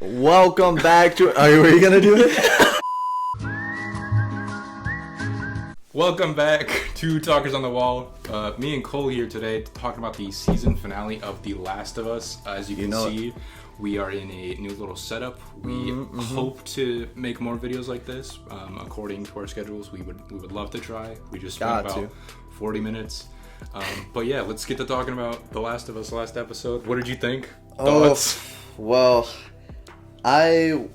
Welcome back to... Were you going to do it? Welcome back to Talkers on the Wall. Me and Cole here today talking about the season finale of The Last of Us. As you can see, we are in a new little setup. We hope to make more videos like this. According to our schedules, we would love to try. We just spent about 40 minutes. But yeah, let's get to talking about The Last of Us last episode. What did you think? Thoughts? Well, I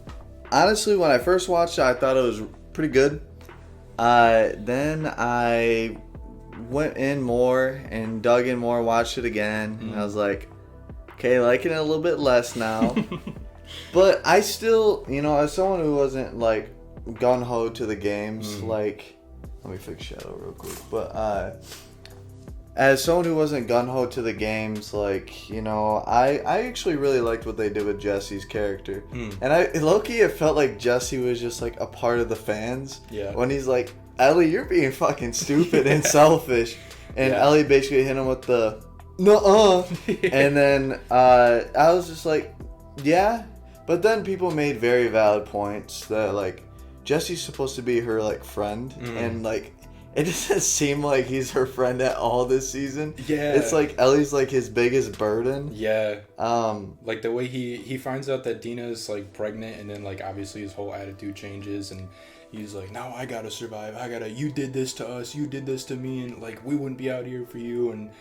honestly, when I first watched it, I thought it was pretty good. Then I went in more and dug in more, watched it again, and I was like, okay, liking it a little bit less now. But I still, as someone who wasn't like gung-ho to the games, like, let me fix Shadow real quick, but as someone who wasn't gung-ho to the games, like, I actually really liked what they did with Jesse's character. And low-key, it felt like Jesse was just, like, a part of the fans. Yeah. When he's like, Ellie, you're being fucking stupid and selfish. And Ellie basically hit him with the, nuh-uh. And then I was just like, yeah. But then people made very valid points that, like, Jesse's supposed to be her, like, friend. And, like, it doesn't seem like he's her friend at all this season. Yeah. It's like Ellie's like his biggest burden. Yeah. Like the way he finds out that Dina's like pregnant, and then like obviously his whole attitude changes, and he's like, now I gotta survive. You did this to us. You did this to me, and like we wouldn't be out here for you. And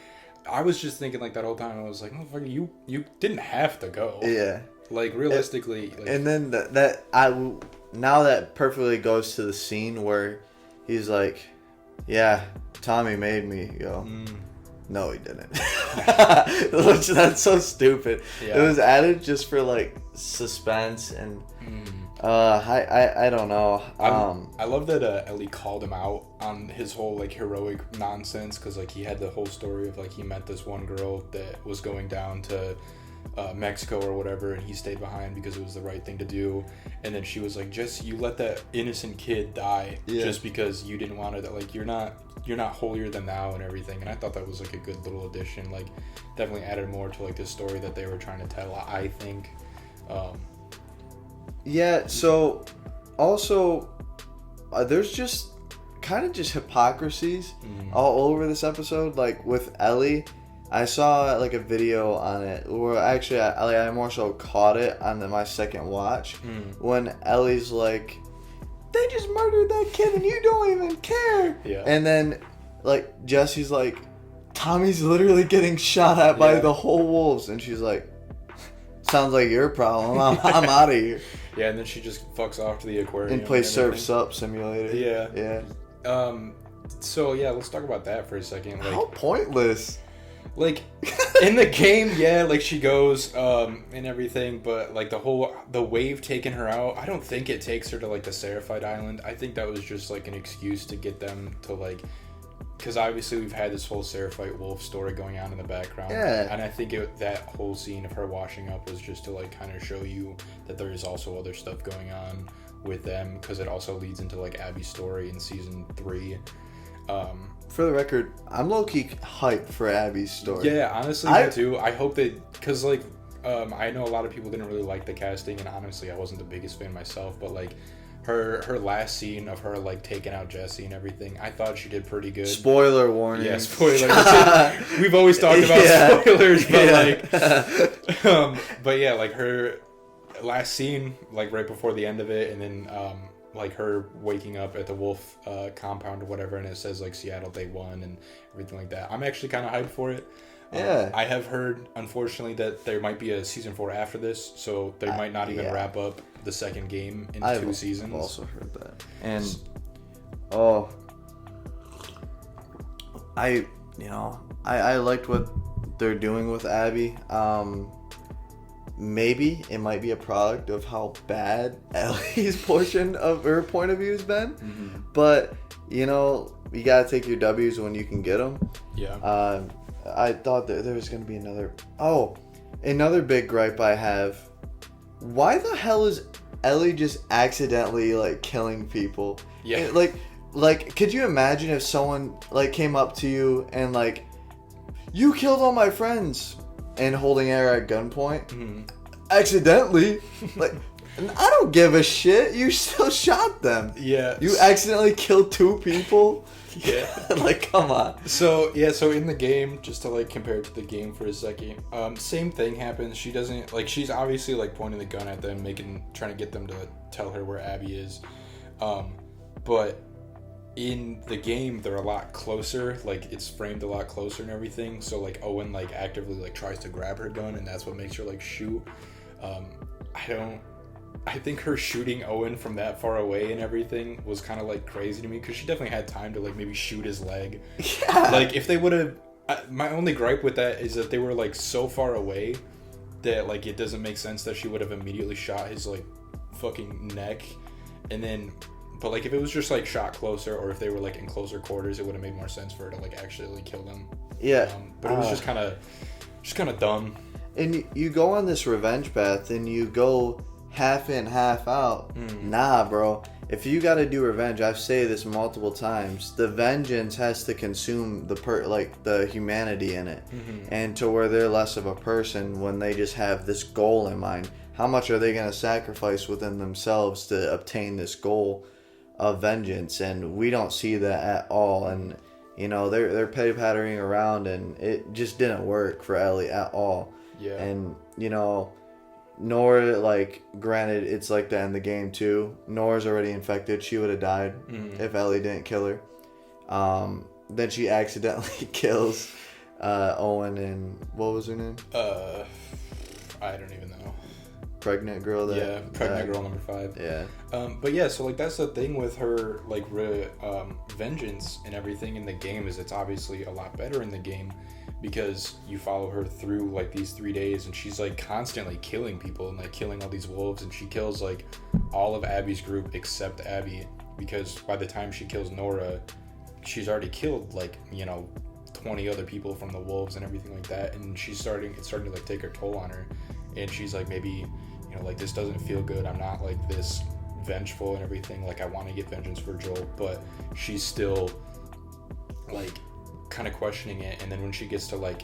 I was just thinking like that whole time. I was like, motherfucker, you didn't have to go. Yeah. Like realistically. And then now that perfectly goes to the scene where he's like, yeah, Tommy made me go. No, he didn't. Which, that's so stupid. Yeah. It was added just for like suspense and I don't know. I love that Ellie called him out on his whole like heroic nonsense, because like he had the whole story of like he met this one girl that was going down to Mexico or whatever, and he stayed behind because it was the right thing to do. And then she was like, Jess, you let that innocent kid die just because you didn't want to, like, you're not holier than thou and everything. And I thought that was like a good little addition, like definitely added more to like the story that they were trying to tell, I think. So also there's just kind of just hypocrisies all over this episode. Like with Ellie, I saw like a video on it where actually I more so caught it on my second watch when Ellie's like, they just murdered that kid and you don't even care. Yeah. And then like Jesse's like, Tommy's literally getting shot at by the whole wolves, and she's like, sounds like your problem. I'm out of here. Yeah, and then she just fucks off to the aquarium and plays Surf's Up Simulator. Yeah. So yeah, let's talk about that for a second. Like, how pointless. Like, in the game, like, she goes, and everything, but, like, the wave taking her out, I don't think it takes her to, like, the Seraphied Island. I think that was just, like, an excuse to get them to, like, because obviously we've had this whole Seraphite wolf story going on in the background. Yeah. And I think that whole scene of her washing up was just to, like, kind of show you that there is also other stuff going on with them, because it also leads into, like, Abby's story in season 3. For the record, I'm low-key hyped for Abby's story. Yeah, honestly, me too. I hope because, like, I know a lot of people didn't really like the casting, and honestly, I wasn't the biggest fan myself, but, like, her last scene of her, like, taking out Jesse and everything, I thought she did pretty good. Spoiler warning. Yeah, spoiler. We've always talked about spoilers, but, like, but yeah, like, her last scene, like, right before the end of it, and then, like her waking up at the wolf compound or whatever, and it says like Seattle Day 1 and everything like that. I'm actually kind of hyped for it. I have heard, unfortunately, that there might be a season 4 after this, so they might not even wrap up the second game in 2 seasons. I've also heard that. And I liked what they're doing with Abby. Maybe it might be a product of how bad Ellie's portion of her point of view has been. But, you gotta take your W's when you can get them. Yeah. I thought that there was going to be another big gripe I have. Why the hell is Ellie just accidentally, like, killing people? Yeah. Like, could you imagine if someone, like, came up to you and, like, you killed all my friends, and holding her at gunpoint? accidentally. Like, I don't give a shit. You still shot them. Yeah. You accidentally killed 2 people. Yeah. Like, come on. So in the game, just to like compare it to the game for a second, same thing happens. She doesn't like. She's obviously like pointing the gun at them, trying to get them to tell her where Abby is. But in the game, they're a lot closer. Like, it's framed a lot closer and everything. So like Owen like actively like tries to grab her gun, and that's what makes her like shoot. I think her shooting Owen from that far away and everything was kind of like crazy to me, because she definitely had time to like maybe shoot his leg. Yeah. Like, if they would have, my only gripe with that is that they were like so far away that like it doesn't make sense that she would have immediately shot his like fucking neck, and then. But like, if it was just like shot closer, or if they were like in closer quarters, it would have made more sense for her to like actually like, kill them. Yeah. But it was just kind of dumb. And you go on this revenge path, and you go half in, half out. Nah, bro. If you got to do revenge, I've said this multiple times. The vengeance has to consume the humanity in it, and to where they're less of a person when they just have this goal in mind. How much are they going to sacrifice within themselves to obtain this goal of vengeance? And we don't see that at all. And you know, they're pattering around, and it just didn't work for Ellie at all. Yeah. And you know, Nora, like, granted, it's like that in the game too. Nora's already infected. She would have died if Ellie didn't kill her. Then she accidentally kills Owen and what was her name? I don't even know. Pregnant girl. Pregnant girl number 5. Yeah. But yeah, so like that's the thing with her like vengeance and everything in the game, is it's obviously a lot better in the game, because you follow her through like these 3 days, and she's like constantly killing people and like killing all these wolves, and she kills like all of Abby's group except Abby, because by the time she kills Nora, she's already killed like, you know, 20 other people from the wolves and everything like that, and it's starting to like take her toll on her, and she's like, maybe, you know, like, this doesn't feel good. I'm not like this vengeful and everything. Like, I want to get vengeance for Joel, but she's still like kind of questioning it. And then when she gets to like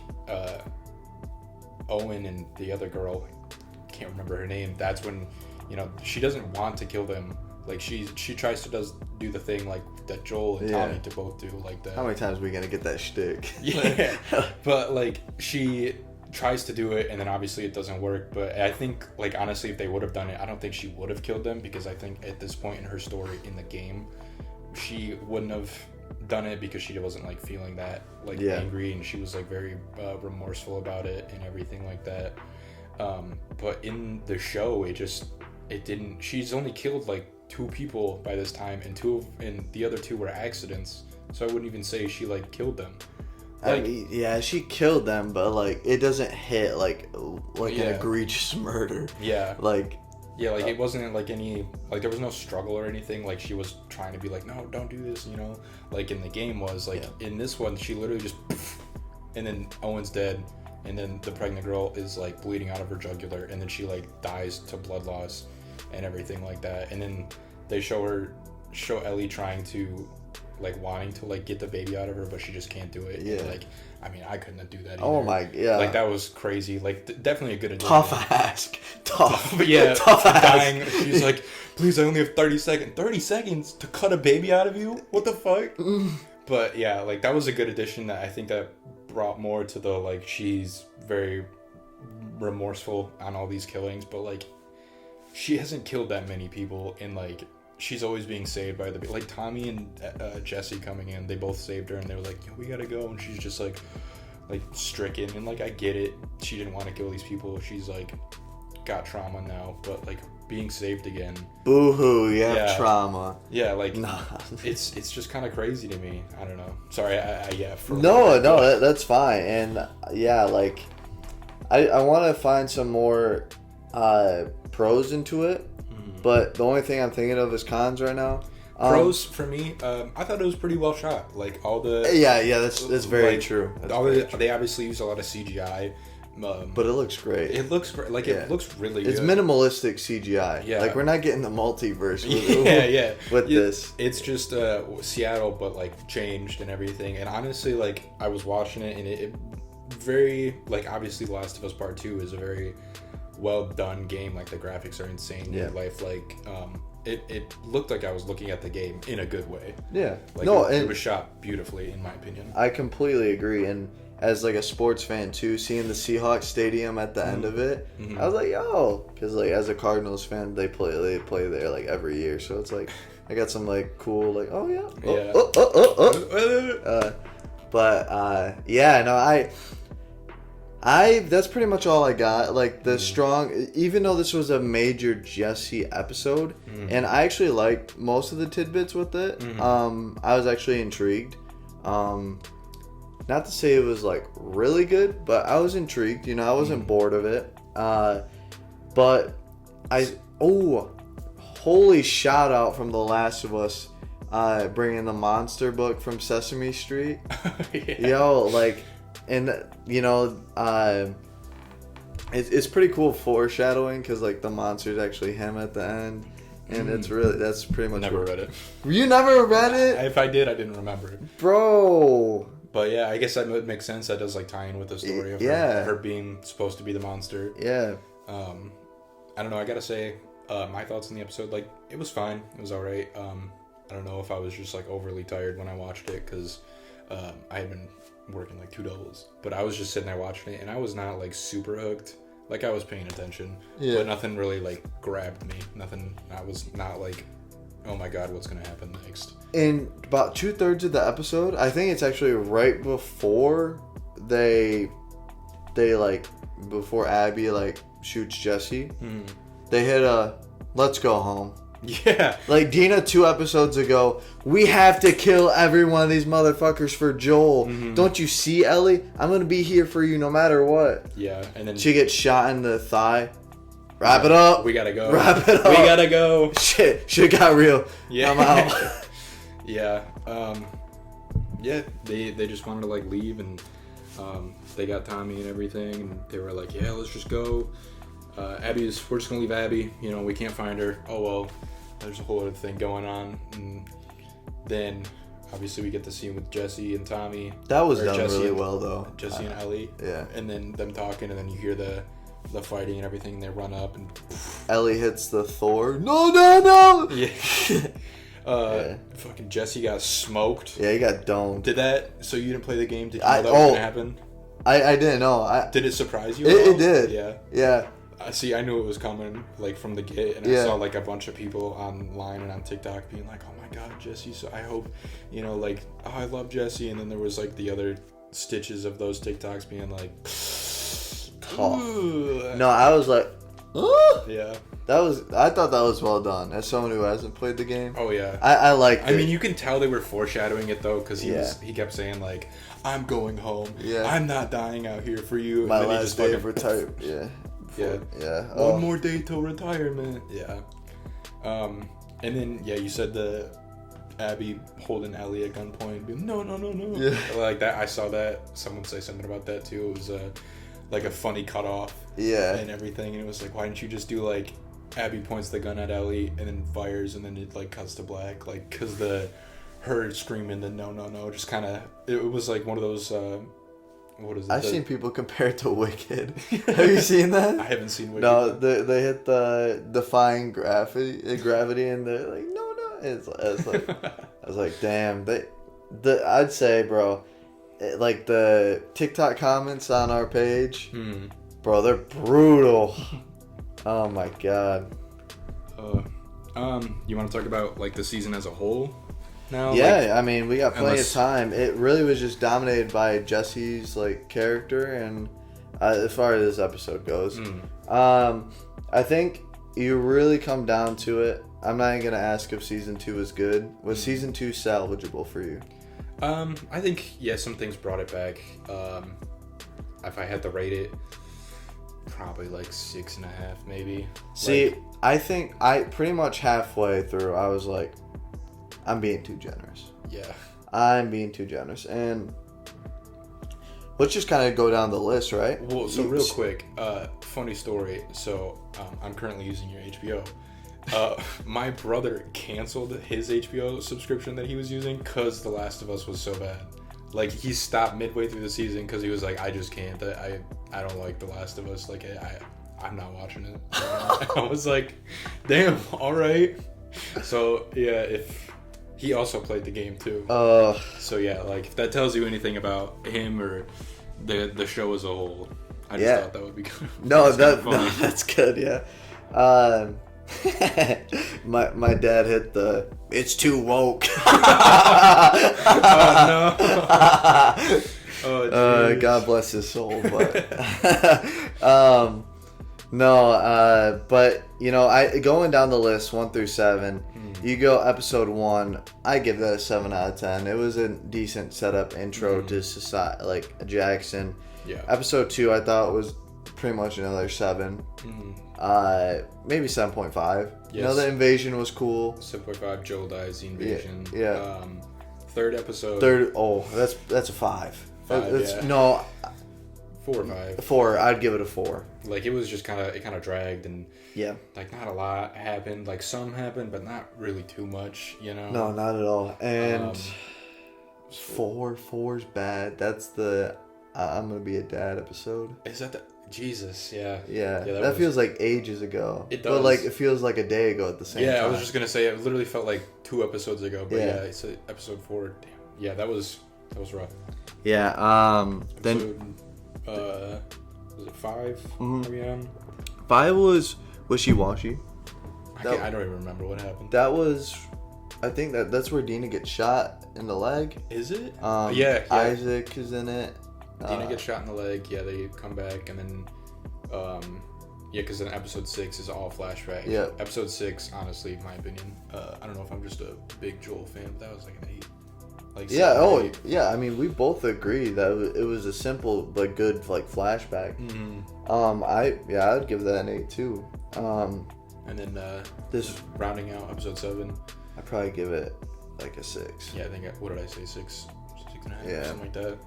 Owen and the other girl, I can't remember her name, that's when, you know, she doesn't want to kill them. Like, she tries to do the thing like that Joel and Tommy to both do, like that. How many times are we gonna get that shtick? Yeah. But like, she tries to do it, and then obviously it doesn't work. But I think, like, honestly, if they would have done it, I don't think she would have killed them, because I think at this point in her story in the game, she wouldn't have done it, because she wasn't like feeling that like angry, and she was like very remorseful about it and everything like that. But in the show, it didn't. She's only killed like 2 people by this time, and the other 2 were accidents. So I wouldn't even say she like killed them. Like, I mean, yeah, she killed them, but like, it doesn't hit like an egregious murder. Yeah. Like, it wasn't like any, like, there was no struggle or anything. Like, she was trying to be like, no, don't do this, you know. Like in the game was like, in this one, she literally just, and then Owen's dead, and then the pregnant girl is like bleeding out of her jugular, and then she like dies to blood loss and everything like that. And then they show Ellie trying to, like, wanting to like get the baby out of her, but she just can't do it. Yeah. And, like, I mean, I couldn't do that either. Oh my, yeah. Like, that was crazy. Like, definitely a good addition. Tough ask. Tough. But yeah, tough dying. ask. She's like, please, I only have 30 seconds. 30 seconds to cut a baby out of you? What the fuck? But yeah, like, that was a good addition that I think that brought more to the, like, she's very remorseful on all these killings, but like, she hasn't killed that many people, and like, she's always being saved by like Tommy and Jesse coming in. They both saved her, and they were like, yo, we gotta go, and she's just like stricken, and like, I get it, she didn't want to kill these people, she's like got trauma now, but like, being saved again, boo-hoo, you have trauma. Yeah, like, nah. it's just kind of crazy to me. I don't know, sorry. That's fine. And yeah, like, I want to find some more pros into it, but the only thing I'm thinking of is cons right now. Pros for me, I thought it was pretty well shot. Like, all the that's very true. They obviously use a lot of CGI, but it looks great. It looks great. Like, it looks really good. It's minimalistic CGI. Yeah, like, we're not getting the multiverse with this. It's just Seattle, but like changed and everything. And honestly, like, I was watching it, and it very, like, obviously Last of Us Part 2 is a very well done game. Like the graphics are insane. Yeah. Lifelike. It looked like I was looking at the game in a good way. Yeah. Like No, it was shot beautifully, in my opinion. I completely agree. And as like a sports fan too, seeing the Seahawks stadium at the end of it, I was like, yo, because like as a Cardinals fan, they play there like every year, so it's like I got some like cool like yeah, no, I that's pretty much all I got. Like the strong, even though this was a major Jesse episode, and I actually liked most of the tidbits with it. I was actually intrigued. Not to say it was like really good, but I was intrigued. You know, I wasn't bored of it. But holy shout out from The Last of Us, bringing the monster book from Sesame Street. Yeah. Yo, like, and you know, it's pretty cool foreshadowing because like the monster's actually him at the end, and that's pretty much. Never read it. You never read it? If I did, I didn't remember it, bro. But yeah, I guess that would make sense. That does like tie in with the story of her being supposed to be the monster. Yeah. I don't know. I gotta say, my thoughts on the episode, like, it was fine. It was all right. I don't know if I was just like overly tired when I watched it because I had been working like 2 doubles, but I was just sitting there watching it, and I was not like super hooked. Like I was paying attention, but nothing really like grabbed me. Nothing. I was not like, oh my god, what's gonna happen next? In about 2/3 of the episode, I think it's actually right before they like before Abby like shoots Jesse. They hit a let's go home. Yeah. Like Dina 2 episodes ago, we have to kill every one of these motherfuckers for Joel. Don't you see, Ellie? I'm gonna be here for you no matter what. Yeah, and then she gets shot in the thigh. Wrap it up. We gotta go. Wrap it up. We gotta go. Shit got real. Yeah. I'm out. Yeah. Yeah. They just wanted to like leave, and they got Tommy and everything, and they were like, yeah, let's just go. We're just gonna leave Abby. You know, we can't find her. Oh well. There's a whole other thing going on, and then obviously we get the scene with Jesse and Tommy. That was done really well though. Jesse and Ellie. Yeah. And then them talking, and then you hear the fighting and everything. They run up and Ellie hits the Thor. No. Yeah. Fucking Jesse got smoked. Yeah, he got domed. So you didn't play the game? Did you know that was gonna happen? I didn't know. Did it surprise you? It did. Yeah. Yeah. See, I knew it was coming, like, from the get, and I saw, like, a bunch of people online and on TikTok being like, oh my god, Jesse, so I hope, you know, like, oh, I love Jesse, and then there was, like, the other stitches of those TikToks being like, oh. No, I was like, oh. Yeah. I thought that was well done, as someone who hasn't played the game. Oh, yeah. I liked it. I mean, you can tell they were foreshadowing it, though, because he kept saying, like, I'm going home. Yeah. I'm not dying out here for you. My and then last day of retirement. Yeah. Yeah. One more day till retirement. Yeah. And then you said the Abby holding Ellie at gunpoint, being no. Yeah. Like that. I saw that. Someone say something about that too. It was like a funny cutoff. Yeah. And everything. And it was like, why didn't you just do like Abby points the gun at Ellie and then fires and then it like cuts to black, like because her screaming the no, just kind of it was like one of those. What is it? I've seen people compare it to Wicked. Have you seen that? I haven't seen Wicked. No, they hit the defying gravity, and they're like, no. It's like, I was like, damn. I'd say, bro, like the TikTok comments on our page, bro, they're brutal. Oh my god. You want to talk about like the season as a whole? Now, yeah, I mean, we got plenty of time. It really was just dominated by Jesse's like character, and as far as this episode goes, I think you really come down to it. I'm not even gonna ask if season 2 was good. Was season 2 salvageable for you? I think some things brought it back. If I had to rate it, probably like 6.5, maybe. See, I think I pretty much halfway through, I was like, I'm being too generous. Yeah. I'm being too generous. And let's just kind of go down the list, right? Well, so real quick, funny story. So I'm currently using your HBO. My brother canceled his HBO subscription that he was using because The Last of Us was so bad. Like, he stopped midway through the season because he was like, I just can't. I don't like The Last of Us. Like, I'm not watching it. I was like, damn, all right. So yeah, if he also played the game too. So yeah, like if that tells you anything about him or the show as a whole, I just thought that would be good. No, that's good. Yeah. My dad hit the "it's too woke." Oh no. Oh, God bless his soul, but no, but you know, I going down the list 1 through 7. You go episode 1, I give that a 7 out of 10. It was a decent setup intro to society, like Jackson. Yeah. Episode 2, I thought was pretty much another 7. Maybe 7.5. Yes. You know, the invasion was cool. 7.5. Joel dies. The invasion. Yeah. Third episode. That's a 5. 5, yeah. No. 4 or 5. 4. I'd give it a 4. Like it was just kind of dragged and like not a lot happened. Like some happened, but not really too much. You know. No, not at all. And 4's bad. That's the I'm gonna be a dad episode. Is that the Jesus? Yeah. Yeah. That feels like ages ago. It does. But like it feels like a day ago at the same time. Yeah, I was just gonna say it literally felt like 2 episodes ago. But yeah, it's episode 4. Damn. Yeah, that was rough. Yeah. Then. Was it 5? Are we on? 5 was wishy-washy. I don't even remember what happened. That was, I think that's where Dina gets shot in the leg. Is it? Yeah. Isaac is in it. Dina gets shot in the leg. Yeah, they come back and then, because then episode 6 is all flashback. Yeah. Episode 6, honestly, in my opinion, I don't know if I'm just a big Joel fan, but that was like an 8. Like I mean, we both agree that it was a simple but good like flashback. I'd give that an 8 too. And then this rounding out episode 7, I'd probably give it like a 6. Yeah, I think what did I say, 6 and a half, or something like that.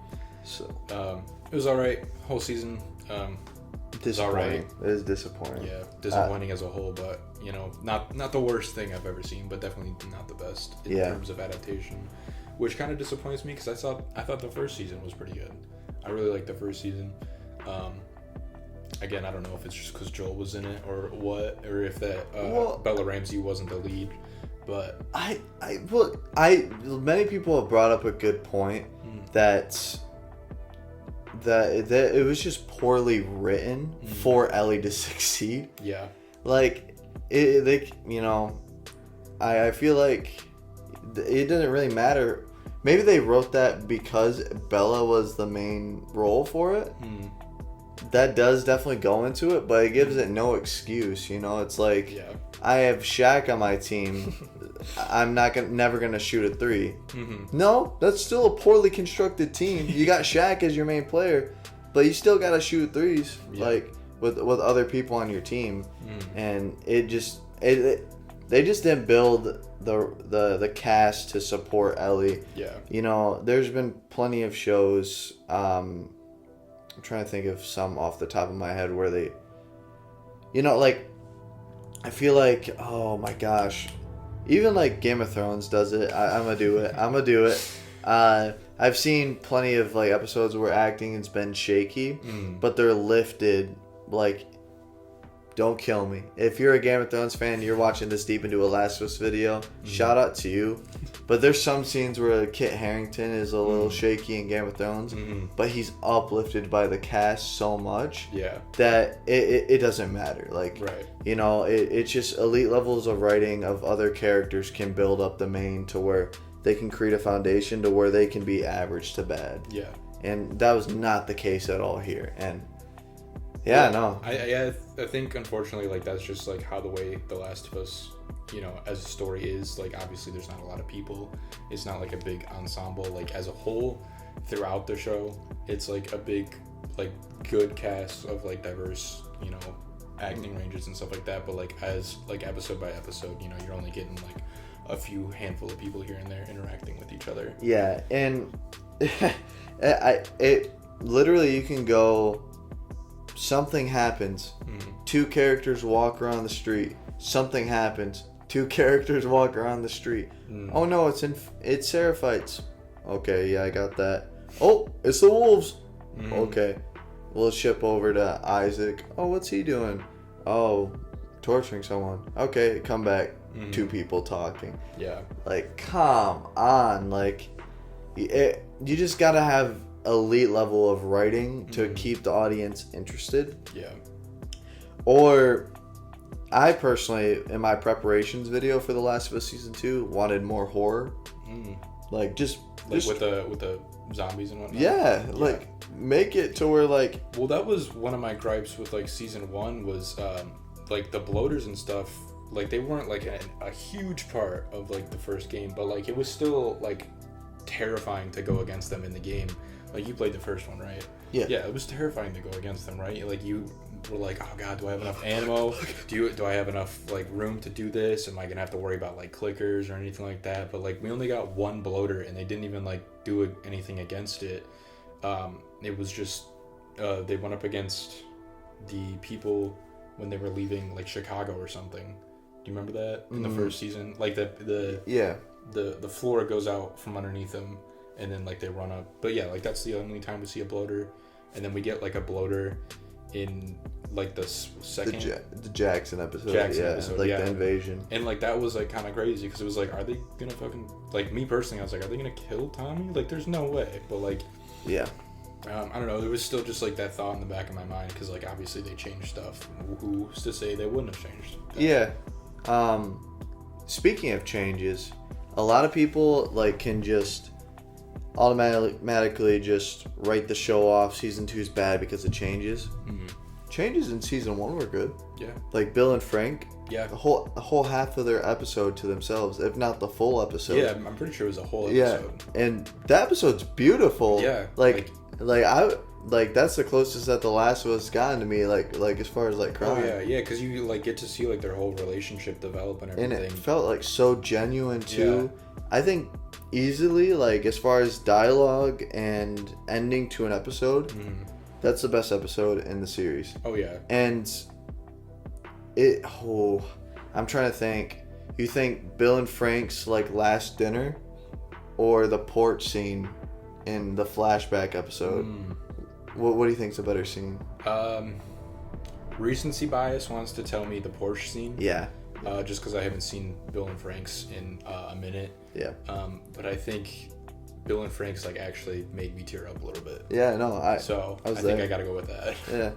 So it was all right. Whole season. Disappointing. It was all right. It is disappointing. Yeah, disappointing as a whole, but you know, not the worst thing I've ever seen, but definitely not the best in terms of adaptation. Which kind of disappoints me because I thought the first season was pretty good. I really liked the first season. Again, I don't know if it's just because Joel was in it or what, or if that Bella Ramsey wasn't the lead. But many people have brought up a good point that it was just poorly written for Ellie to succeed. Yeah, like I feel like it doesn't really matter. Maybe they wrote that because Bella was the main role for it. That does definitely go into it, but it gives it no excuse. You know, it's like I have Shaq on my team. I'm never gonna shoot a 3. No, that's still a poorly constructed team. You got Shaq as your main player, but you still gotta shoot 3s like with other people on your team, and they just didn't build the cast to support Ellie. Yeah. You know, there's been plenty of shows. I'm trying to think of some off the top of my head where they, like, I feel like, oh my gosh, even like Game of Thrones does it. I'm gonna do it. I've seen plenty of like episodes where acting has been shaky, but they're lifted like. Don't kill me. If you're a Game of Thrones fan, you're watching this deep into a Last of Us video, shout out to you. But there's some scenes where Kit Harington is a little shaky in Game of Thrones, but he's uplifted by the cast so much that it doesn't matter. Like, it's just elite levels of writing of other characters can build up the main to where they can create a foundation to where they can be average to bad. Yeah. And that was not the case at all here. And no. I think unfortunately like that's just like how the way The Last of Us, as a story is. Like obviously there's not a lot of people. It's not like a big ensemble. Like as a whole, throughout the show, it's like a big like good cast of like diverse, acting ranges and stuff like that. But like as like episode by episode, you're only getting like a few handful of people here and there interacting with each other. Yeah, and it literally you can go. Something happens. 2 characters walk around the street. Something happens. 2 characters walk around the street. Oh no, it's Seraphites. Okay, yeah, I got that. Oh, it's the wolves. Okay. we'll ship over to Isaac. Oh, what's he doing? Oh, torturing someone. Okay, come back. Mm-hmm. 2 people talking. Yeah. Like, come on. Like, you just gotta have elite level of writing to keep the audience interested. Yeah. Or, I personally, in my preparations video for The Last of Us Season 2, wanted more horror. Like, just with the zombies and whatnot. Yeah, like, make it to where, like... Well, that was one of my gripes with, like, Season 1 was, like, the bloaters and stuff, like, they weren't, like, a huge part of, like, the first game, but, like, it was still, like, terrifying to go against them in the game. Like, you played the first one, right? Yeah. Yeah, it was terrifying to go against them, right? Like, you were like, oh, God, do I have enough ammo? Do I have enough, like, room to do this? Am I going to have to worry about, like, clickers or anything like that? But, like, we only got one bloater, and they didn't even, like, do anything against it. It was just, they went up against the people when they were leaving, like, Chicago or something. Do you remember that in the first season? Like, the floor goes out from underneath them, and then, like, they run up. But, yeah, like, that's the only time we see a bloater. And then we get, like, a bloater in, like, the second... The Jackson episode. Like, the invasion. And, like, that was, like, kind of crazy, because it was like, are they gonna fucking... Like, me personally, I was like, are they gonna kill Tommy? Like, there's no way. But, like... Yeah. I don't know. There was still just, like, that thought in the back of my mind, because, like, obviously they changed stuff. Who's to say they wouldn't have changed? Yeah. Speaking of changes, a lot of people, like, can just automatically just write the show off. Season 2 is bad because of changes. Changes in Season 1 were good. Yeah. Like, Bill and Frank. Yeah. The whole half of their episode to themselves, if not the full episode. Yeah, I'm pretty sure it was a whole episode. Yeah. And that episode's beautiful. Yeah. Like that's the closest that The Last of Us gotten to me, like as far as, like, crime. Oh, yeah, because you, like, get to see, like, their whole relationship develop and everything. And it felt, like, so genuine, too. Yeah. I think easily, like, as far as dialogue and ending to an episode, that's the best episode in the series. Oh, yeah. And I'm trying to think. You think Bill and Frank's, like, last dinner or the porch scene in the flashback episode? What do you think's a better scene? Recency bias wants to tell me the porch scene. Yeah. Just because I haven't seen Bill and Frank's in a minute. Yeah. But I think Bill and Frank's, like, actually made me tear up a little bit. Yeah, no, I think I gotta go with that. Yeah.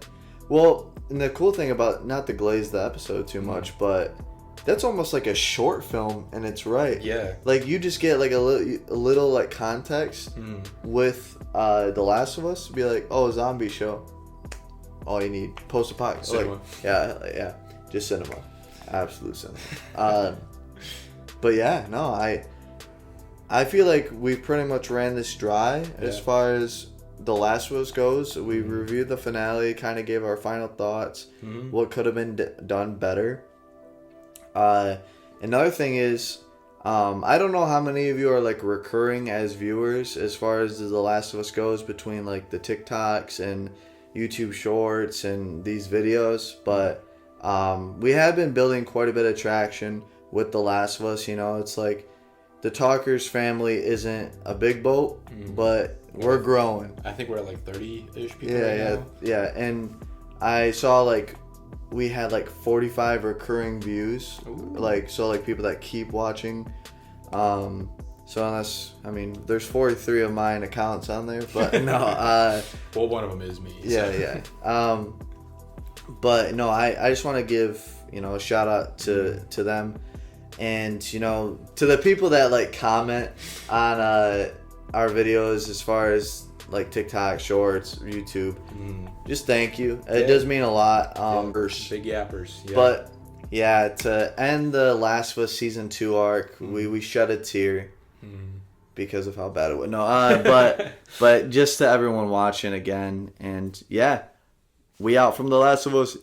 Well, and the cool thing about, not to glaze the episode too much, but that's almost like a short film, and it's right. Yeah. Like, you just get, like, a little like, context with The Last of Us. Be like, oh, zombie show. All you need. Post-apocalypse. Cinema. Like, yeah. Just cinema. Absolute cinema. But, yeah, no, I feel like we pretty much ran this dry as far as The Last of Us goes. We reviewed the finale, kind of gave our final thoughts, what could have been done better. Another thing is, I don't know how many of you are, like, recurring as viewers as far as The Last of Us goes, between, like, the TikToks and YouTube Shorts and these videos, but we have been building quite a bit of traction with The Last of Us. You know, it's like the Talkers family isn't a big boat, but we're growing. I think we're at, like, 30-ish people right now. Yeah, and I saw, like, we had, like, 45 recurring views. Ooh. Like, so, like, people that keep watching. So unless, I mean, there's 43 of mine accounts on there, but no. Well, one of them is me. Yeah. But no, I just want to give, you know, a shout out to them, and, you know, to the people that, like, comment on our videos as far as, like, TikTok, Shorts, YouTube. Just thank you. It does mean a lot. Big yappers. Yeah. But yeah, to end the Last of Us Season 2 arc, we shed a tear because of how bad it was. No, but just to everyone watching again, and yeah, we out from The Last of Us.